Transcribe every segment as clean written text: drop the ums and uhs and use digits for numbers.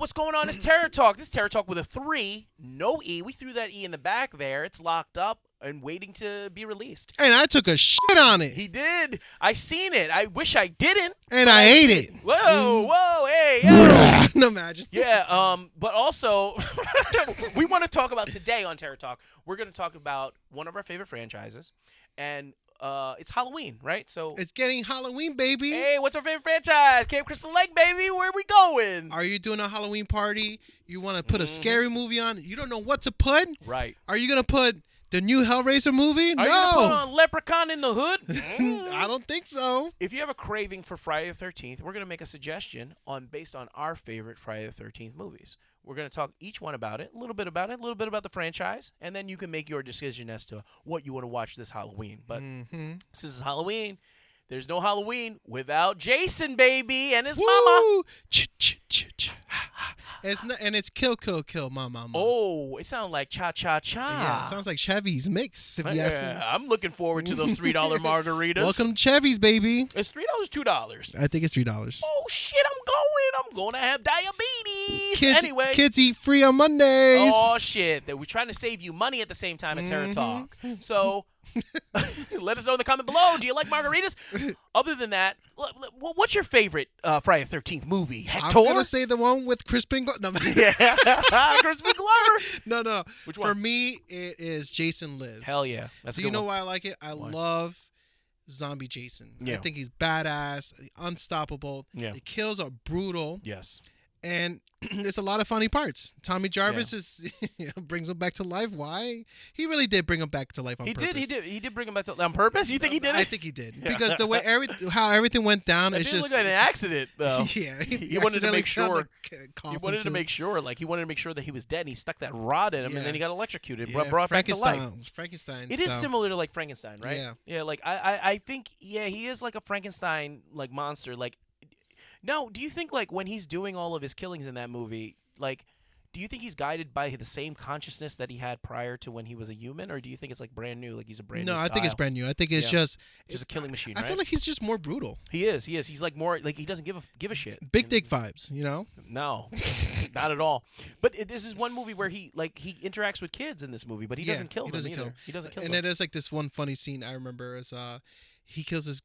what's going on? It's Terror Talk. This is Terror Talk with a 3, no E. We threw that E in the back there. It's locked up and waiting to be released. And I took a shit on it. He did. I seen it. I wish I didn't. And I ate it. Whoa, hey, yo. No, imagine. Yeah, but also, we want to talk about today on Terror Talk. We're going to talk about one of our favorite franchises, and it's Halloween, right? So It's getting Halloween, baby. hey, what's our favorite franchise? Camp Crystal Lake, baby. Where we going? Are you doing a Halloween party? You want to put a scary movie on? You don't know what to put? Right. Are you going to put the new Hellraiser movie? Are you going to put on Leprechaun in the Hood? I don't think so. If you have a craving for Friday the 13th, we're going to make a suggestion based on our favorite Friday the 13th movies. We're going to talk each one about it, a little bit about the franchise, and then you can make your decision as to what you want to watch this Halloween. But since this is Halloween, there's no Halloween without Jason, baby, and his mama. It's kill, kill, kill, mama. Oh, it sounds like cha-cha-cha. Yeah, it sounds like Chevy's mix, if you ask me. I'm looking forward to those $3 margaritas. Welcome to Chevy's, baby. It's $3, $2. I think it's $3. Oh, shit, I'm going to have diabetes. Anyway. Kids eat free on Mondays. Oh, shit. We're trying to save you money at the same time at Terror Talk. So let us know in the comment below. Do you like margaritas? Other than that, what's your favorite Friday the 13th movie, Hector? I'm going to say the one with Crispin Glover. No, Crispin Glover. No. Which one? For me, it is Jason Lives. Hell yeah. That's a Do you good know one. why I like it? I love Zombie Jason. Yeah. I think he's badass, unstoppable. Yeah. The kills are brutal. Yes. And there's a lot of funny parts. Tommy Jarvis brings him back to life. Why? He really did bring him back to life on purpose. He did bring him back on purpose? You think he did it? I think he did. Because the way how everything went down, It it's didn't just look like an accident, though. Yeah. He wanted to make sure. He wanted to make He wanted to make sure that he was dead. And he stuck that rod in him, and then he got electrocuted, yeah, brought back to life. Frankenstein. It is similar to like Frankenstein, right? Yeah. Yeah. Like I think he is like a Frankenstein like monster. Like, now, do you think like when he's doing all of his killings in that movie, like, do you think he's guided by the same consciousness that he had prior to when he was a human, or do you think it's like brand new, like he's a brand new? No, I think it's style? brand new. I think it's just a killing machine. I feel like he's just more brutal. He is. He's like more like he doesn't give a shit. Big dick vibes, you know? No, not at all. But this is one movie where he interacts with kids in this movie, but he doesn't kill them either. He doesn't kill them. And it is like this one funny scene I remember is he kills this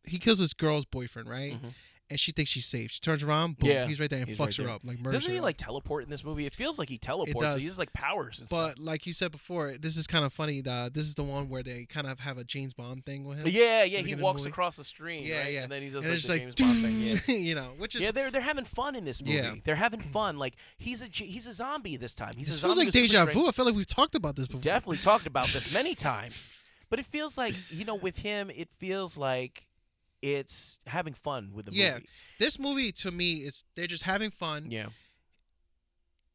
he kills this girl's boyfriend, right? Mm-hmm. And she thinks she's safe. She turns around, boom, he's right there and fucks her up, like murders Doesn't he her. like teleport in this movie? It feels like he teleports. does. So he has like powers and But stuff. like you said before, this is kind of funny. This is the one where they kind of have a James Bond thing with him. Yeah. He He walks across the stream. Yeah, right? yeah. And then he does And like it's the like, James Bond thing. Yeah. you know, which is They're having fun in this movie. Yeah. They're having fun. Like he's a zombie this time. He's this a feels zombie like with super deja strength. vu. I feel like we've talked about this before. Definitely talked about this many times. But it feels like, with him, it feels like it's having fun with the movie. This movie to me, they're just having fun. Yeah.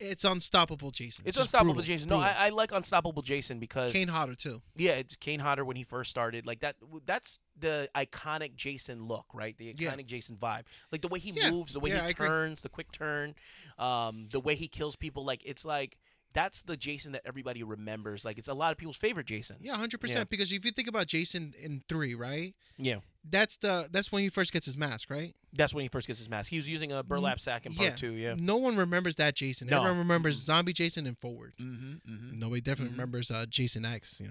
It's Unstoppable Jason. It's just Unstoppable brutal, Jason. brutal. No, I like Unstoppable Jason because Kane Hodder too. yeah, it's Kane Hodder when he first started. Like that's the iconic Jason look, right? The iconic Jason vibe. Like the way he moves, the way I he agree. turns, the quick turn, the way he kills people. Like it's like that's the Jason that everybody remembers. Like it's a lot of people's favorite Jason. Yeah, 100%. Yeah. Because if you think about Jason in 3, right? Yeah. That's when he first gets his mask, right? That's when he first gets his mask. He was using a burlap sack in part 2, yeah. No one remembers that Jason. No. Everyone remembers Zombie Jason and Forward. Mm-hmm. Nobody definitely remembers Jason X,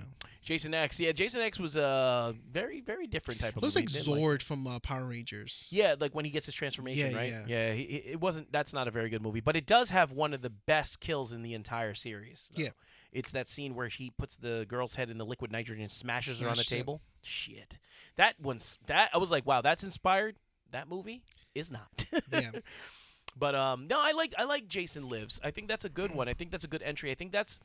Jason X. Yeah, Jason X was a very, very different type of Looks movie. like Didn't Zord from Power Rangers. Yeah, like when he gets his transformation, Yeah, right? yeah. It wasn't. That's not a very good movie, but it does have one of the best kills in the entire series. Though. Yeah. It's that scene where he puts the girl's head in the liquid nitrogen and smashes her on the Smashes it. table. Shit. That I was like, wow, that's inspired. That movie is not. Yeah. But no, I like Jason Lives. I think that's a good one. I think that's a good entry. I think that's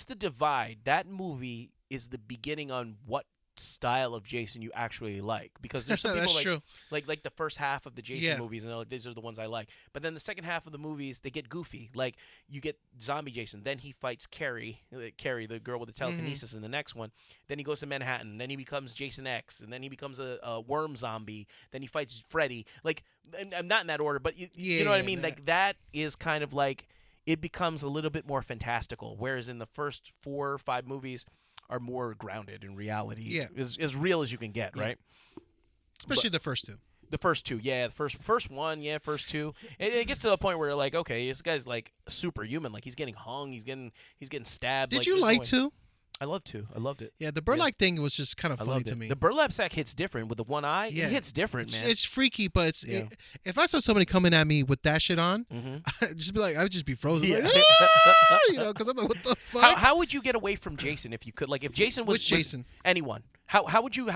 the divide. That movie is the beginning on what style of Jason you actually like, because there's some people That's true. like the first half of the Jason Yeah. movies and they're like, these are the ones I like, but then the second half of the movies they get goofy. Like you get Zombie Jason, then he fights Carrie, the girl with the telekinesis in the next one, then he goes to Manhattan, then he becomes Jason X, and then he becomes a worm zombie, then he fights Freddy. Like, and I'm not in that order, but you know what I mean. Like that is kind of like it becomes a little bit more fantastical, whereas in the first 4 or 5 movies are more grounded in reality. Yeah. As real as you can get, Yeah. right? Especially the first 2. The first two, yeah, the first one, yeah, first two. It gets to the point where like, okay, this guy's like superhuman. Like he's getting hung, he's getting stabbed. Did like, you there's no like way. two? I loved it. Yeah, the burlap thing was just kind of I funny loved to it. me. The burlap sack hits different with the one eye. Yeah. It hits different, man. It's freaky, but Yeah. if I saw somebody coming at me with that shit on, Mhm. I'd just be like, I would just be frozen, Yeah. like, "Ah!" because I'm like, what the fuck? How would you get away from Jason if you could? Like if Jason was Which Jason? anyone. How would you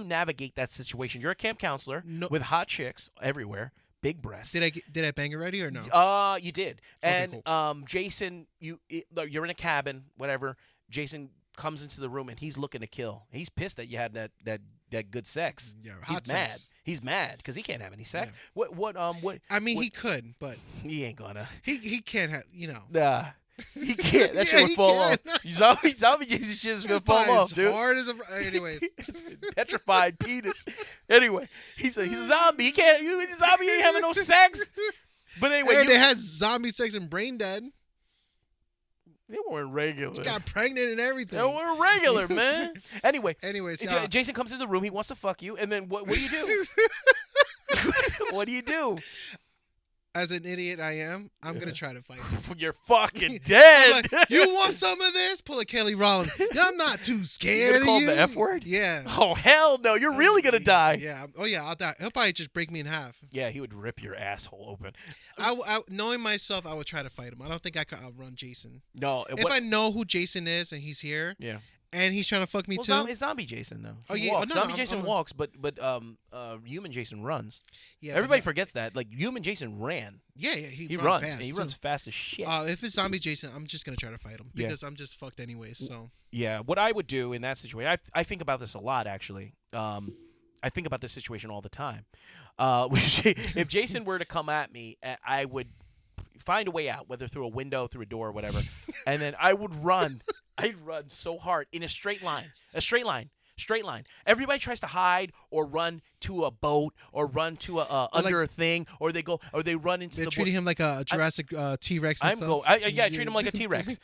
navigate that situation? You're a camp counselor No- with hot chicks everywhere, big breasts. Did I bang it already or no? You did. Okay, And Jason, you're in a cabin, whatever. Jason comes into the room and he's looking to kill. He's pissed that you had that good sex. Yeah, He's hot mad. sex. He's mad because he can't have any sex. Yeah. What I mean, what- he could, but he ain't gonna. he can't have, Nah. He can't. That shit Yeah, would he fall off. can. Zombie Jason shit is gonna It's fall probably off, as dude. hard as anyways. Petrified penis. Anyway, he's a zombie. He can't. Zombie ain't having no sex. But anyway, Hey, they had zombie sex and brain dead. they weren't regular. Got pregnant and everything. They weren't regular, man. Anyway, Anyways, Jason comes in the room. He wants to fuck you, and then what do you do? What do you do? as an idiot I am, I'm gonna try to fight him. You're fucking I'm dead. like, you want some of this? Pull a Kelly Rowland. I'm not too scared gonna call of him you. the F word? Yeah. Oh hell no! You're really gonna die. Yeah. Oh yeah. I'll die. He'll probably just break me in half. Yeah, he would rip your asshole open. Knowing myself, I would try to fight him. I don't think I could outrun Jason. No, If I know who Jason is and he's here, yeah. and he's trying to fuck me Well, too. it's Zombie Jason though. Oh, He yeah. walks. No, no, Zombie Jason I'm- walks, but human Jason runs. Yeah. Everybody but forgets that. Like human Jason ran. yeah. He runs. runs. Fast, And he too. runs fast as shit. If it's zombie Jason, I'm just gonna try to fight him Yeah. because I'm just fucked anyways. So Yeah, what I would do in that situation, I think about this a lot actually. I think about this situation all the time. If Jason were to come at me, I would find a way out, whether through a window, through a door, or whatever, and then I would run. I'd run so hard in a straight line. Everybody tries to hide or run to a boat or run to under a thing, or they run into they're the treating him like a Jurassic T-Rex. And stuff. I treat him like a T-Rex.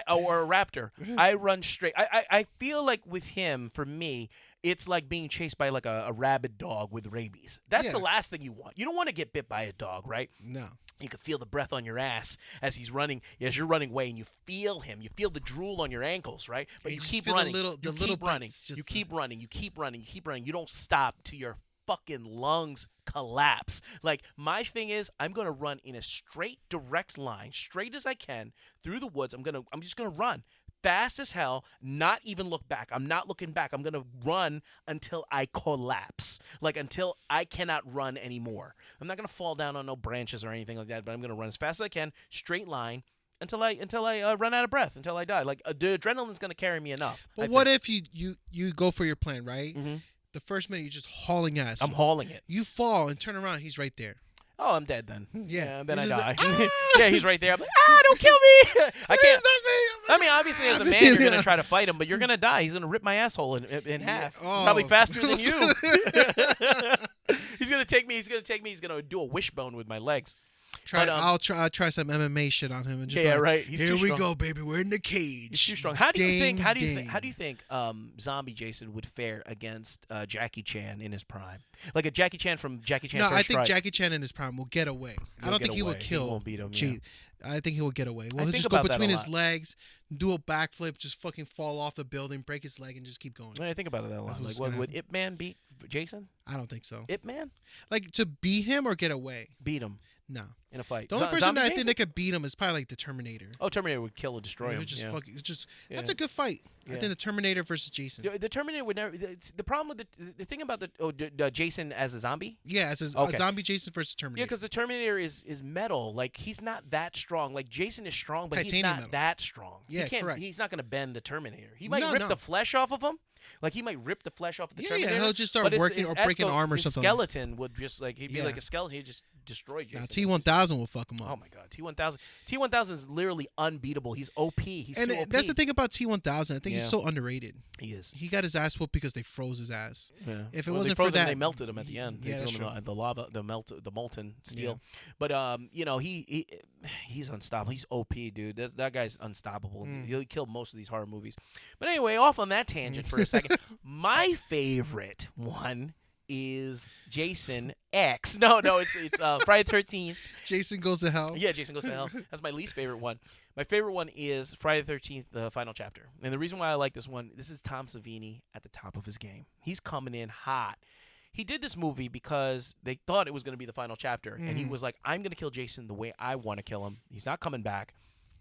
Or a raptor. I run straight. I feel like with him, for me, it's like being chased by like a rabid dog with rabies. That's Yeah. the last thing you want. You don't want to get bit by a dog, right? No. You can feel the breath on your ass as he's running, as you're running away, and you feel him. You feel the drool on your ankles, right? But You you just keep feel the running. little- the you little keep running. bites just- You keep running. You keep running. You keep running. You don't stop till your fucking lungs collapse. Like my thing is, I'm gonna run in a straight, direct line, straight as I can through the woods. I'm just gonna run. Fast as hell, not even look back. I'm not looking back. I'm going to run until I collapse. Like until I cannot run anymore. I'm not going to fall down on no branches or anything like that, but I'm going to run as fast as I can, straight line, until I run out of breath, until I die. Like the adrenaline's going to carry me enough. But what if you go for your plan, right? Mm-hmm. The first minute you're just hauling ass. I'm hauling it. You fall and turn around. He's right there. Oh, I'm dead then. Yeah. Then I You're die. just like, Yeah, he's right there. I'm like, don't kill me. I can't. Please, I mean, obviously, as a man, you're gonna try to fight him, but you're gonna die. He's gonna rip my asshole in half, Oh. probably faster than you. He's gonna take me. He's gonna do a wishbone with my legs. I'll try some MMA shit on him and just Yeah, like, right. He's here too we strong. go, baby. We're in the cage. He's too strong. How do you think? Ding, How do ding. you think? Zombie Jason would fare against Jackie Chan in his prime? Like a Jackie Chan from Jackie Chan. No, First I think Strike. Jackie Chan in his prime will get away. I don't think he will away. kill. He won't beat him. G- I think he will get away. Well, he'll think just go about that between a his lot. legs, do a backflip, just fucking fall off the building, break his leg, and just keep going. I think about it that a lot. That's what's Like, gonna would Ip Man beat Jason? I don't think so. Ip Man Like to beat him or get away? beat him No. in a fight. The only person Zombie that I Jason? think they could beat him is probably like the Terminator. Oh, Terminator would kill or destroy It him. would just yeah. fucking. It's just Yeah. that's a good fight. I Yeah. think the Terminator versus Jason. The Terminator would never. The problem with the thing about the Jason as a zombie. Yeah, it's a Okay. zombie Jason versus Terminator. Yeah, because the Terminator is metal. Like he's not that strong. Like Jason is strong, but he's Titanium not metal. that strong. Yeah, he can't. correct. He's not going to bend the Terminator. He might No, rip no. the flesh off of him. Like he might rip the flesh off of the Yeah, Terminator. he'll just start but his- working his or breaking esco- arm or his something. skeleton would just like he'd be Yeah. like a skeleton. He'd just destroy Jason. Now T1000 will fuck him up. Oh my god, T1000. T1000 is literally unbeatable. He's OP. He's and too OP. that's the thing about T1000. I think he's Yeah. so underrated. He is. He got his ass whooped because they froze his ass. Yeah. If it Well, wasn't they for froze him, that- they melted him at the end. They Yeah, threw that's him in true. the lava, the molten steel. But he's unstoppable. He's OP, dude. That guy's unstoppable. He'll kill most of these horror movies. But anyway, off on that tangent for a second. My favorite one is Jason X. No, it's Friday the 13th. Jason Goes to Hell. Yeah, Jason Goes to Hell. That's my least favorite one. My favorite one is Friday the 13th, the final chapter. And the reason why I like this one, this is Tom Savini at the top of his game. He's coming in hot. He did this movie because they thought it was going to be the final chapter. And he was like, I'm going to kill Jason the way I want to kill him. He's not coming back.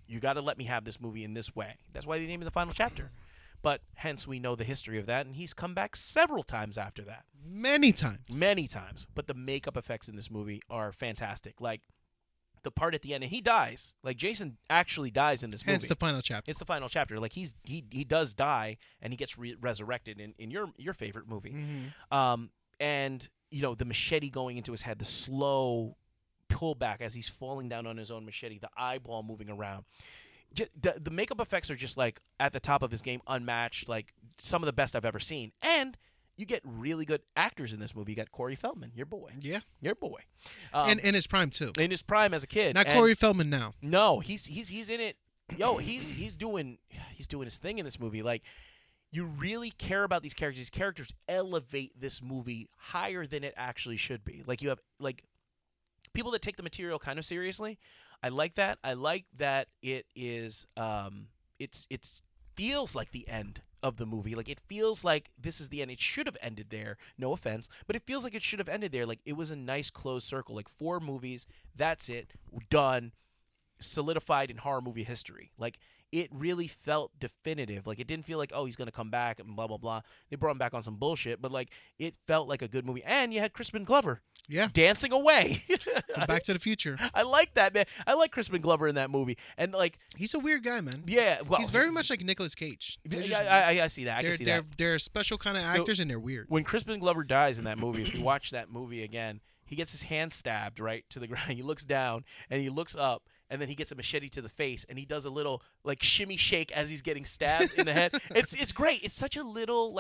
You got to let me have this movie in this way. That's why they named it the final chapter. But hence we know the history of that. And he's come back several times after that. Many times. Many times. But the makeup effects in this movie are fantastic. Like, the part at the end, and he dies. Like, Jason actually dies in this movie. Hence the final chapter. It's the final chapter. Like, he does die, and he gets resurrected in your favorite movie. And, you know, the machete going into his head, the slow pullback as he's falling down on his own machete, the eyeball moving around. The makeup effects are just, like, at the top of his game, unmatched, like, some of the best I've ever seen. And you get really good actors in this movie. You got Corey Feldman, your boy. Yeah. Your boy. In his prime, too. In his prime as a kid. Not Corey Feldman now. No, he's in it. Yo, he's doing his thing in this movie. Like, you really care about these characters. These characters elevate this movie higher than it actually should be. Like, you have, like, people that take the material kind of seriously. I like that. I like that it is it's feels like the end of the movie. Like, it feels like this is the end. It should have ended there. No offense, but it feels like it should have ended there. Like, it was a nice closed circle. Like, 4 movies, that's it, done, solidified in horror movie history. Like, it really felt definitive. Like, it didn't feel like, oh, he's going to come back and blah, blah, blah. They brought him back on some bullshit, but, like, it felt like a good movie. And you had Crispin Glover. Yeah. Dancing away. From Back to the Future. I like that, man. I like Crispin Glover in that movie. And, like, he's a weird guy, man. yeah. Well, He's very much like Nicolas Cage. I see that. I can see that. They're special kind of actors, and they're weird. When Crispin Glover dies in that movie, if you watch that movie again, he gets his hand stabbed right to the ground. He looks down, and he looks up, and then he gets a machete to the face, and he does a little, like, shimmy shake as he's getting stabbed in the head. It's great. It's such a little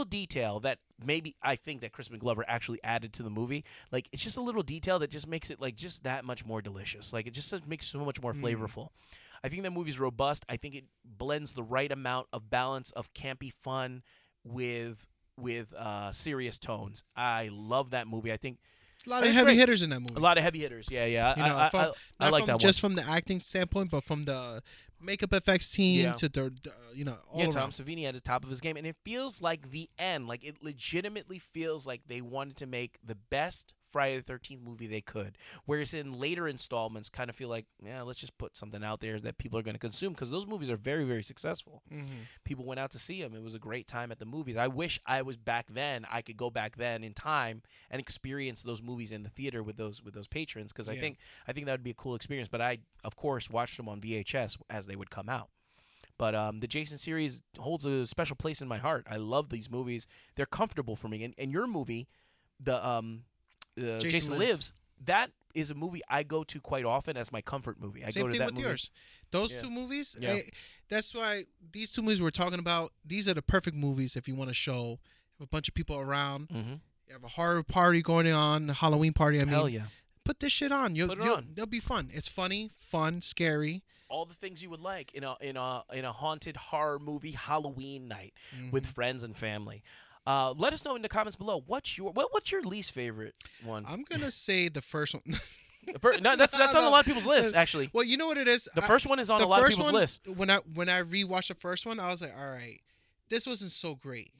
detail that maybe I think that Crispin Glover actually added to the movie. Like, it's just a little detail that just makes it, like, just that much more delicious. Like, it just makes it so much more flavorful. I think that movie's robust. I think it blends the right amount of balance of campy fun with serious tones. I love that movie. I think a lot of heavy hitters in that movie. A lot of heavy hitters. Yeah. I like that one. Just from the acting standpoint, but from the makeup effects team to the all around. Tom Savini at the top of his game, and it feels like the end. Like, it legitimately feels like they wanted to make the best Friday the 13th movie they could. Whereas in later installments, kind of feel like, yeah, let's just put something out there that people are going to consume, because those movies are very, very successful. People went out to see them. It was a great time at the movies. I wish I was back then. I could go back then in time and experience those movies in the theater with those patrons, because I think that would be a cool experience. But I, of course, watched them on VHS as they would come out. But the Jason series holds a special place in my heart. I love these movies. They're comfortable for me. And your movie, Jason Lives, that is a movie I go to quite often as my comfort movie. Same thing with yours. Those two movies, that's why these 2 movies we're talking about, these are the perfect movies if you want to show a bunch of people around. You have a horror party going on, a Halloween party. I mean, hell yeah. Put this shit on. They'll be fun. It's funny, fun, scary. All the things you would like in a haunted horror movie Halloween night with friends and family. Let us know in the comments below what's your least favorite one. I'm gonna say the first one. No, that's on a lot of people's list, actually. Well, you know what it is. The first one is on a lot of people's list. When I rewatched the first one, I was like, all right, this wasn't so great,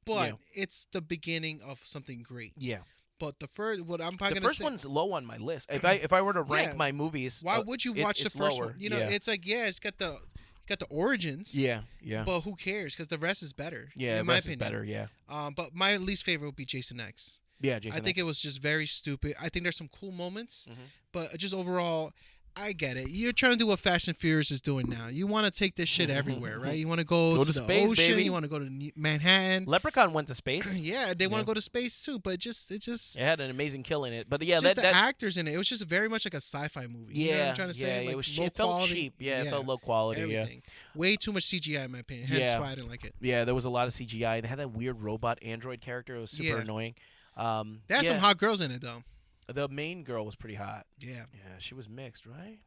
but it's the beginning of something great. Yeah. But the first one's low on my list. If I were to rank my movies, why would you watch the first lower. one? You know, it's like it's got the origins. Yeah. But who cares? Because the rest is better. Yeah, in my rest opinion. is better. Yeah. But my least favorite would be Jason X. Yeah, Jason I think X. it was just very stupid. I think there's some cool moments, but just overall, I get it. You're trying to do what Fast and Furious is doing now. You want to take this shit everywhere, right? You want to go to the space, ocean. baby. You want to go to Manhattan. Leprechaun went to space. Yeah, they want to go to space too, but it had an amazing kill in it. But yeah, the actors in it. It was just very much like a sci-fi movie. Yeah, you know what I'm trying to say? Yeah, like it felt cheap. Yeah, it felt low quality. Everything. Way too much CGI in my opinion. Hence why I didn't like it. Yeah, there was a lot of CGI. They had that weird robot android character. It was super annoying. They had some hot girls in it though. The main girl was pretty hot. Yeah, she was mixed, right?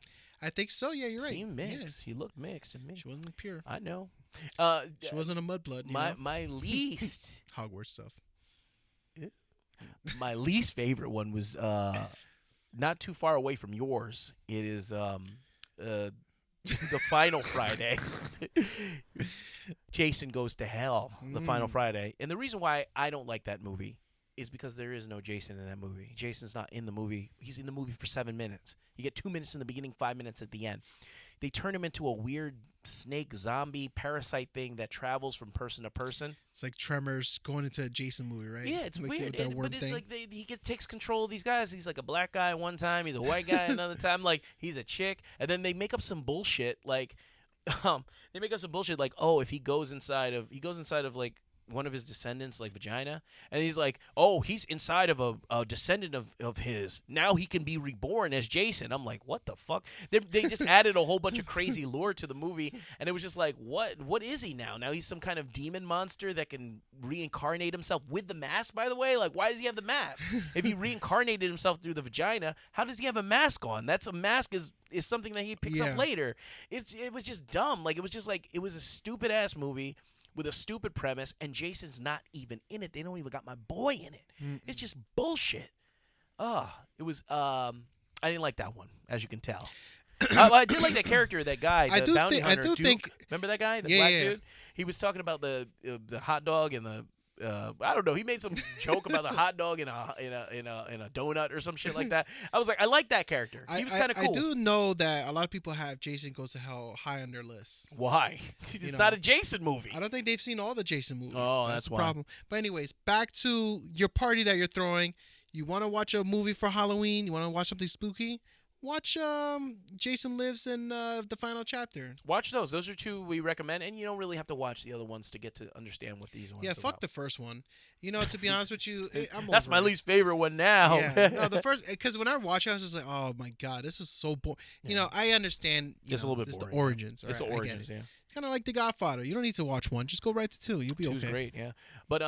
I think so. Yeah, you're right. Seemed mixed. He looked mixed to me. She wasn't pure. I know. She wasn't a mudblood. My least Hogwarts stuff. My least favorite one was not too far away from yours. It is the Final Friday. Jason Goes to Hell, the Final Friday. And the reason why I don't like that movie is because there is no Jason in that movie. Jason's not in the movie. He's in the movie for 7 minutes. You get 2 minutes in the beginning, 5 minutes at the end. They turn him into a weird snake zombie parasite thing that travels from person to person. It's like Tremors going into a Jason movie, right? Yeah, it's like weird. But it's thing. like he takes control of these guys. He's like a black guy one time. He's a white guy another time. Like he's a chick. And then they make up some bullshit. Like they make up some bullshit. Like if he goes inside of like one of his descendants, like vagina, and he's like, he's inside of a descendant of his. Now he can be reborn as Jason. I'm like, what the fuck? They just added a whole bunch of crazy lore to the movie, and it was just like, what is he now? Now he's some kind of demon monster that can reincarnate himself with the mask, by the way? Like, why does he have the mask? If he reincarnated himself through the vagina, how does he have a mask on? A mask is something that he picks up later. It was just dumb. Like, it was a stupid-ass movie with a stupid premise, and Jason's not even in it. They don't even got my boy in it. It's just bullshit. It was. I didn't like that one, as you can tell. I did like that character, that guy, the bounty hunter. Duke. Remember that guy, the black dude? He was talking about the hot dog and the. I don't know. He made some joke about a hot dog in a donut or some shit like that. I was like, I like that character. He was kind of cool. I do know that a lot of people have Jason Goes to Hell high on their list. Why? It's not a Jason movie. I don't think they've seen all the Jason movies. Oh, that's the problem. But anyways, back to your party that you're throwing. You want to watch a movie for Halloween? You want to watch something spooky? Watch Jason Lives in the final chapter. Watch those. Those are two we recommend, and you don't really have to watch the other ones to get to understand what these ones are. Yeah, fuck the first one. To be honest with you, that's my least favorite one now. Yeah, no, the first, because when I watch it, I was just like, oh my god, this is so boring. Yeah. I understand. It's a little bit boring. The origins. It's the origins. Yeah. It's kind of like The Godfather. You don't need to watch one. Just go right to two. You'll be okay. Two's great, yeah. But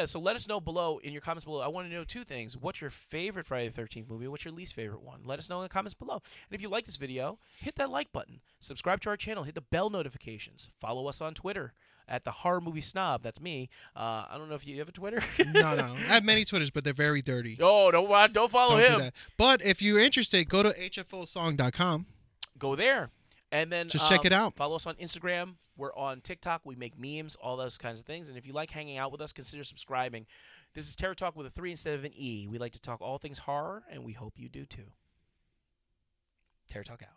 so let us know below in your comments below. I want to know two things. What's your favorite Friday the 13th movie? What's your least favorite one? Let us know in the comments below. And if you like this video, hit that like button. Subscribe to our channel. Hit the bell notifications. Follow us on Twitter at the Horror Movie Snob. That's me. I don't know if you have a Twitter. No. I have many Twitters, but they're very dirty. Oh, don't follow him. Do that. But if you're interested, go to hfosong.com. Go there. And then just check it out. Follow us on Instagram. We're on TikTok. We make memes, all those kinds of things. And if you like hanging out with us, consider subscribing. This is Terror Talk with a 3 instead of an E. We like to talk all things horror, and we hope you do too. Terror Talk out.